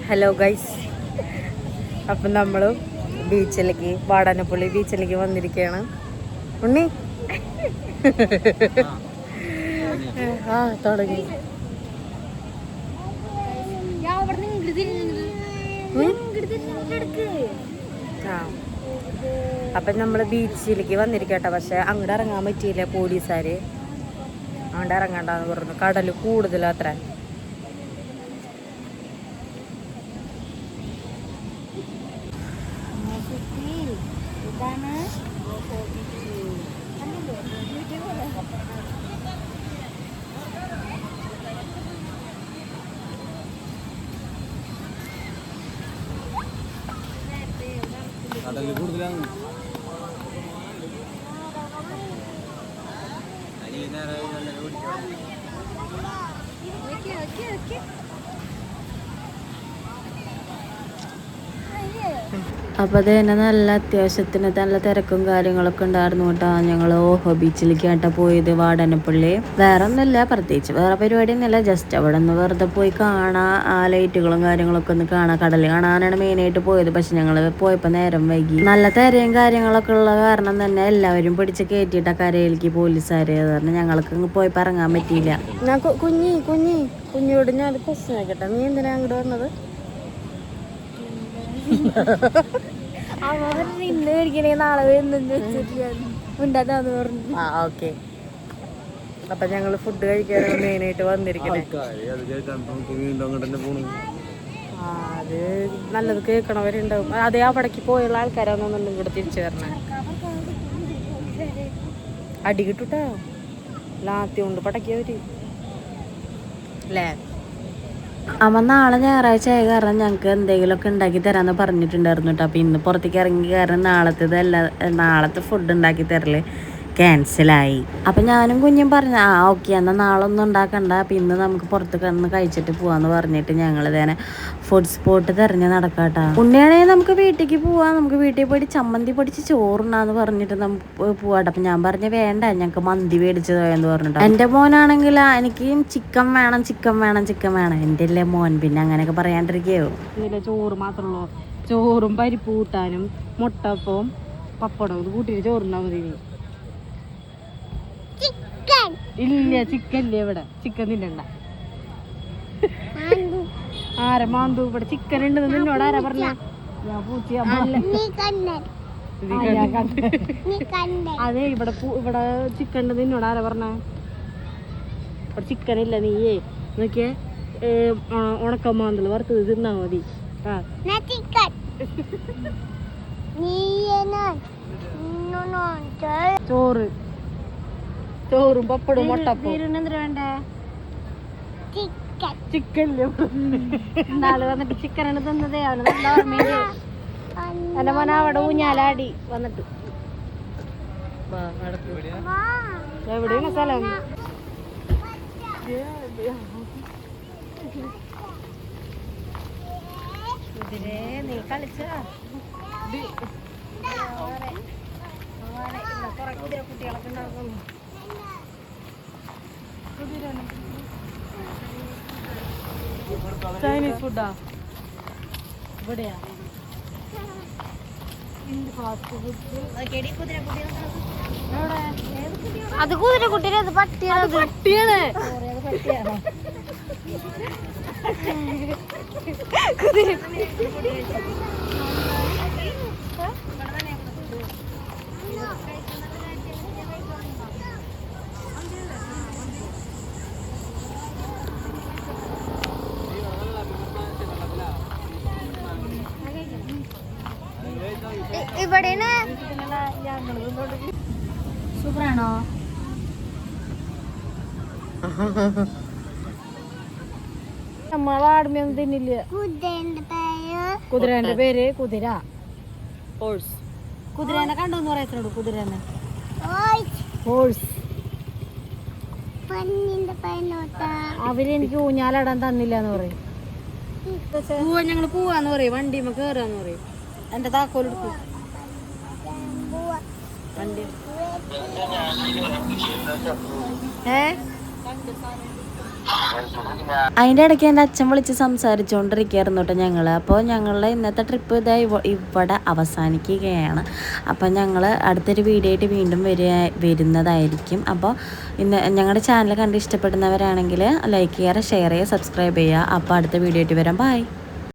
Hello guys, അപ്പം നമ്മൾ ബീച്ചിലേക്ക് വാടാനപ്പള്ളി ബീച്ചിലേക്ക് വന്നിരിക്കുകയാണ്. ഉണ്ണി ആ തുടങ്ങി. ആ അപ്പം നമ്മൾ ബീച്ചിലേക്ക് വന്നിരിക്കട്ടെ. പക്ഷെ അങ്ങോട്ട് ഇറങ്ങാൻ പറ്റിയില്ല, പോലീസുകാർ അങ്ങോട്ട് ഇറങ്ങണ്ടെന്ന് പറഞ്ഞു. കടൽ കൂടുതലത്ര. കടൽ കൂടുതലാണ്. അപ്പോൾ അത് തന്നെ നല്ല അത്യാവശ്യത്തിന് നല്ല തിരക്കും കാര്യങ്ങളൊക്കെ ഉണ്ടായിരുന്നു കേട്ടോ. ഞങ്ങൾ ഓഹോ ബീച്ചിലേക്കാട്ടോ പോയത്, വാടാനപ്പള്ളി. വേറെ ഒന്നുമില്ല, പ്രത്യേകിച്ച് വേറെ പരിപാടിയൊന്നുമില്ല. ജസ്റ്റ് അവിടെ നിന്ന് വെറുതെ പോയി കാണാം, ആ ലൈറ്റുകളും കാര്യങ്ങളൊക്കെ ഒന്ന് കാണാം. കടൽ കാണാനാണ് മെയിനായിട്ട് പോയത്. പക്ഷെ ഞങ്ങൾ പോയപ്പോൾ നേരം വൈകി. നല്ല തിരയും കാര്യങ്ങളൊക്കെ ഉള്ള കാരണം തന്നെ എല്ലാവരും പിടിച്ച് കയറ്റിയിട്ട കരയിലേക്ക് പോലീസുകാർ. കാരണം ഞങ്ങൾക്ക് പോയപ്പോൾ ഇറങ്ങാൻ പറ്റിയില്ല. ഞാൻ കുഞ്ഞോട് ഞാൻ ക്വസ്റ്റ്യൻ ആക്കട്ടെ, നീ എന്തിനാ അങ്ങോട്ട് വന്നത്? ഓക്കെ. അപ്പൊ ഞങ്ങള് ഫുഡ് കഴിക്കാനാണ് മെയിനായിട്ട് വന്നിരിക്കുന്നത്. അത് നല്ലത് കേൾക്കണവരുണ്ടാവും. അതേ അവിടേക്ക് പോയുള്ള ആൾക്കാരാണെന്നുണ്ടെങ്കിൽ ഇവിടെ തിരിച്ചു വരണേ. അടി കിട്ടൂട്ടോ, ലാത്തി കൊണ്ട് പടക്കിയവര് അല്ലേ. അവൻ നാളെ ഞായറാഴ്ച ആയ കാരണം ഞങ്ങൾക്ക് എന്തെങ്കിലുമൊക്കെ ഉണ്ടാക്കി തരാമെന്ന് പറഞ്ഞിട്ടുണ്ടായിരുന്നു കേട്ടോ. അപ്പോൾ ഇന്ന് പുറത്തേക്ക് ഇറങ്ങി കാരണം നാളത്തെ ഫുഡ് ഉണ്ടാക്കി തരല് ക്യാൻസലായി. അപ്പം ഞാനും കുഞ്ഞും പറഞ്ഞു ഓക്കെ എന്നാൽ നാളെ ഒന്നും ഉണ്ടാക്കണ്ട, അപ്പം ഇന്ന് നമുക്ക് പുറത്ത് കിടന്ന് കഴിച്ചിട്ട് പോവാന്ന് പറഞ്ഞിട്ട് ഞങ്ങൾ തന്നെ ഫുഡ് സ്പോട്ട് തിരഞ്ഞ് നടക്കാട്ടോ. ഉണ്ണിയാണെങ്കിൽ നമുക്ക് വീട്ടിലേക്ക് പോവാം, നമുക്ക് വീട്ടിൽ പോയിട്ട് ചമ്മന്തി പൊടിച്ച് ചോറുണ്ടാന്ന് പറഞ്ഞിട്ട് നമുക്ക് പോവാട്ടോ. അപ്പം ഞാൻ പറഞ്ഞു വേണ്ട, ഞങ്ങൾക്ക് മന്തി മേടിച്ചതോയെന്ന് പറഞ്ഞിട്ടോ. എൻ്റെ മോനാണെങ്കിൽ എനിക്ക് ചിക്കൻ വേണം. എൻ്റെ അല്ലേ മോൻ, പിന്നെ അങ്ങനെയൊക്കെ പറയാണ്ടിരിക്കുകയോ. ഇതിലെ ചോറ് മാത്രമുള്ളൂ, ചോറും പരിപ്പ് കൂട്ടാനും മുട്ടപ്പവും പപ്പടവും ഇത് കൂട്ടിയിട്ട് ചോറുണ്ടാ മതി. ഇല്ല ചിക്കൻ ഇല്ലേ ഇവിടെ, ചിക്കൻ തിന്നണ്ട. ആരാ മാന്തു? ഇവിടെ ചിക്കൻ ഉണ്ടെന്ന് നിന്നോട് ആരാ പറഞ്ഞ? അതെ ഇവിടെ ചിക്കൻ ഉണ്ട് നിന്നോട് ആരാ പറഞ്ഞ? ഇവിടെ ചിക്കൻ ഇല്ല. നീയേ നോക്കിയേ ഉണക്കമാന്തള് വറുത്തത് തിന്നാ മതി. ചോറും പപ്പടും മുട്ടപ്പും. ചിക്കൻ നാളെ വന്നിട്ട് ചിക്കനാണ് തിന്നതേ. എന്റെ മോന അവിടെ ഊഞ്ഞാലാടി വന്നിട്ട്. എവിടെയാണ് സ്ഥലം? നീ കളിച്ച കുട്ടികളൊക്കെ ഉണ്ടാകുന്നു. ചൈനീസ് ഫുഡാ ഇവിടെയാ? അത് കുതിരക്കുട്ടിയുടെ, അത് പട്ടിയാണ്. പട്ടിയാണ് ഇവിടെ സൂപ്പറാണോ? നമ്മളാടുമൊന്നും തിന്നില്ല. കുതിരേന്റെ പേര് കുതിര. കുതിരേനെ കണ്ടോന്ന് പറയത്തോളൂ. കുതിരേനെ ഹോഴ്സ്. അവരെനിക്ക് ഊഞ്ഞാലാടാൻ തന്നില്ലാന്ന് പറയും. ഞങ്ങള് പോവാന്ന് പറയും, വണ്ടിമ്മ കേറാന്ന് പറയും. എന്റെ താക്കോലെടുക്കും. വണ്ടി അതിൻ്റെ ഇടയ്ക്ക് എൻ്റെ അച്ഛൻ വിളിച്ച് സംസാരിച്ചുകൊണ്ടിരിക്കുകയായിരുന്നു കേട്ടോ ഞങ്ങൾ. അപ്പോൾ ഞങ്ങളുടെ ഇന്നത്തെ ട്രിപ്പ് ഇതാ ഇവിടെ അവസാനിക്കുകയാണ്. അപ്പോൾ ഞങ്ങൾ അടുത്തൊരു വീഡിയോ ആയിട്ട് വീണ്ടും വരുന്നതായിരിക്കും. അപ്പോൾ ഇന്ന് ഞങ്ങളുടെ ചാനൽ കണ്ട് ഇഷ്ടപ്പെടുന്നവരാണെങ്കിൽ ലൈക്ക് ചെയ്യുക, ഷെയർ ചെയ്യുക, സബ്സ്ക്രൈബ് ചെയ്യുക. അപ്പോൾ അടുത്ത വീഡിയോ ആയിട്ട് വരാം. ബൈ.